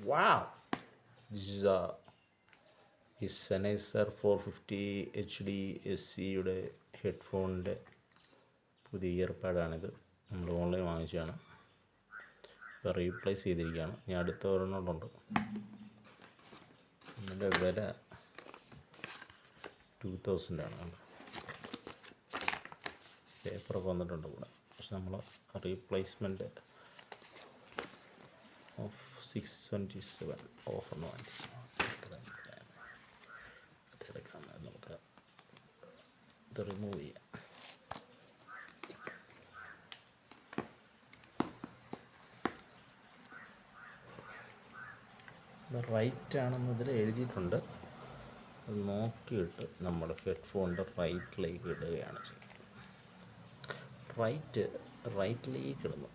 Wow! This is ഈ Sennheiser 450 HD SCയുടെ ഹെഡ്ഫോണിൻ്റെ പുതിയ ഇയർപാഡാണിത്. നമ്മൾ ഓൺലൈൻ വാങ്ങിച്ചതാണ്. ഇപ്പോൾ റീപ്ലേസ് ചെയ്തിരിക്കുകയാണ്. ഞാൻ അടുത്ത ഒരെണ്ണമുണ്ട്. ഇതിൻ്റെ വില 2000 ആണ്. പേപ്പറൊക്കെ വന്നിട്ടുണ്ട് കൂടെ. പക്ഷെ നമ്മൾ റീപ്ലേസ്മെൻറ്റ് ഓഫ് 627 ഓഫറിന് വാങ്ങിച്ചു. ഇതെടുക്കാം, നമുക്ക് ഇത് റിമൂവ് ചെയ്യാം. ഇത് റൈറ്റ് ആണെന്ന് ഇതിൽ എഴുതിയിട്ടുണ്ട്. അത് നോക്കിയിട്ട് നമ്മൾ ഹെഡ്ഫോണിൻ്റെ റൈറ്റിലേക്ക് ഇടുകയാണ് ചെയ്യുന്നത്. റൈറ്റിലേക്ക് ഇടുന്നു.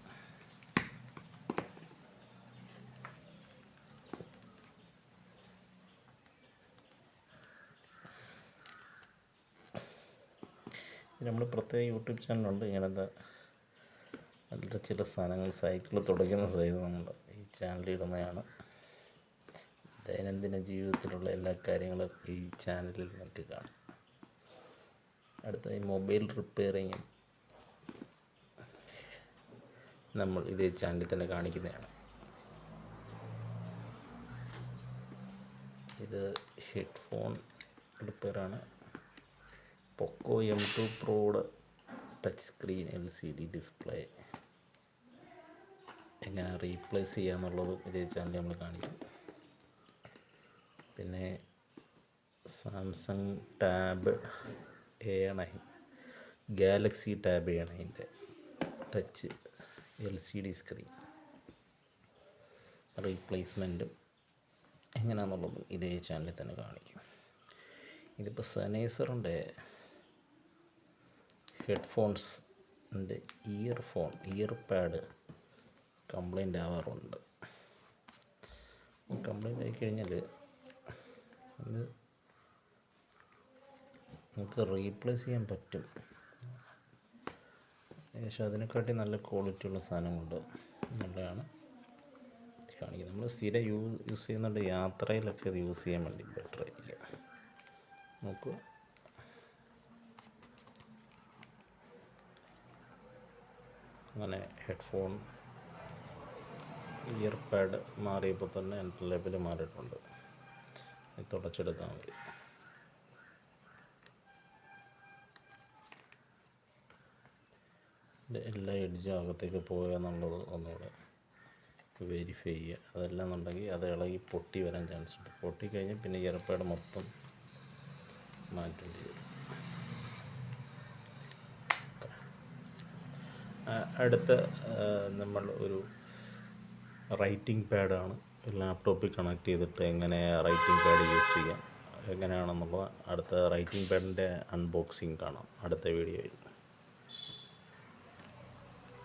നമ്മൾ പ്രത്യേക യൂട്യൂബ് ചാനലുണ്ട് ഇങ്ങനത്തെ അതിൻ്റെ ചില സാധനങ്ങൾ സൈക്കിൾ തുടയ്ക്കുന്ന സൈഡ് നമ്മൾ ഈ ചാനലിൽ ഇടുന്നതാണ്. ദൈനംദിന ജീവിതത്തിലുള്ള എല്ലാ കാര്യങ്ങളും ഈ ചാനലിൽ നമുക്ക് കാണാം. അടുത്ത ഈ മൊബൈൽ റിപ്പയറിങ്ങും നമ്മൾ ഇതേ ചാനലിൽ തന്നെ കാണിക്കുന്നതാണ്. ഇത് ഹെഡ്ഫോൺ റിപ്പയറാണ്. പോക്കോ M2 പ്രോയുടെ ടച്ച് സ്ക്രീൻ LCD ഡിസ്പ്ലേ എങ്ങനെ റീപ്ലേസ് ചെയ്യാന്നുള്ളതും ഇതേ ചാനലിൽ നമ്മൾ കാണിക്കും. പിന്നെ Samsung tab A9 Galaxy tab A9 touch LCD screen റീപ്ലേസ്മെൻറ്റും എങ്ങനെയാണെന്നുള്ളതും ഇതേ ചാനലിൽ തന്നെ കാണിക്കും. ഇതിപ്പോൾ സെനൈസറിൻ്റെ ഹെഡ്ഫോൺസിൻ്റെ ഇയർപാഡ് കംപ്ലൈൻ്റ് ആവാറുണ്ട്. കംപ്ലൈൻ്റ് ആയിക്കഴിഞ്ഞാൽ അത് നമുക്ക് റീപ്ലേസ് ചെയ്യാൻ പറ്റും. ഏകദേശം അതിനെക്കാട്ടി നല്ല ക്വാളിറ്റിയുള്ള സാധനങ്ങളുണ്ട്. നല്ലതാണ് കാണിക്കുന്നത്. നമ്മൾ സ്ഥിരം യൂസ് ചെയ്യുന്നുണ്ട്. യാത്രയിലൊക്കെ ഇത് യൂസ് ചെയ്യാൻ വേണ്ടി ബെറ്റർ ആയിരിക്കും. നോക്കുക, അങ്ങനെ ഹെഡ്ഫോൺ ഇയർപാഡ് മാറിയപ്പോൾ തന്നെ എൻ്റെ ലെവൽ മാറിയിട്ടുണ്ട്. തുടച്ചെടുക്കാൻ മതി. എല്ലാ എഡ്ജും അകത്തേക്ക് പോയെന്നുള്ളത് ഒന്നുകൂടെ വെരിഫൈ ചെയ്യുക. അതെല്ലാം എന്നുണ്ടെങ്കിൽ അത് ഇളകി പൊട്ടി വരാൻ ചാൻസ് ഉണ്ട്. പൊട്ടിക്കഴിഞ്ഞാൽ പിന്നെ ഇയർപാഡ് മൊത്തം മാറ്റേണ്ടി വരും. അടുത്ത നമ്മൾ ഒരു റൈറ്റിംഗ് പാഡാണ്. ലാപ്ടോപ്പിൽ കണക്ട് ചെയ്തിട്ട് എങ്ങനെ റൈറ്റിംഗ് പാഡ് യൂസ് ചെയ്യാം എങ്ങനെയാണെന്നുള്ള അടുത്ത റൈറ്റിംഗ് പാഡിൻ്റെ അൺബോക്സിങ് കാണാം അടുത്ത വീഡിയോയിൽ.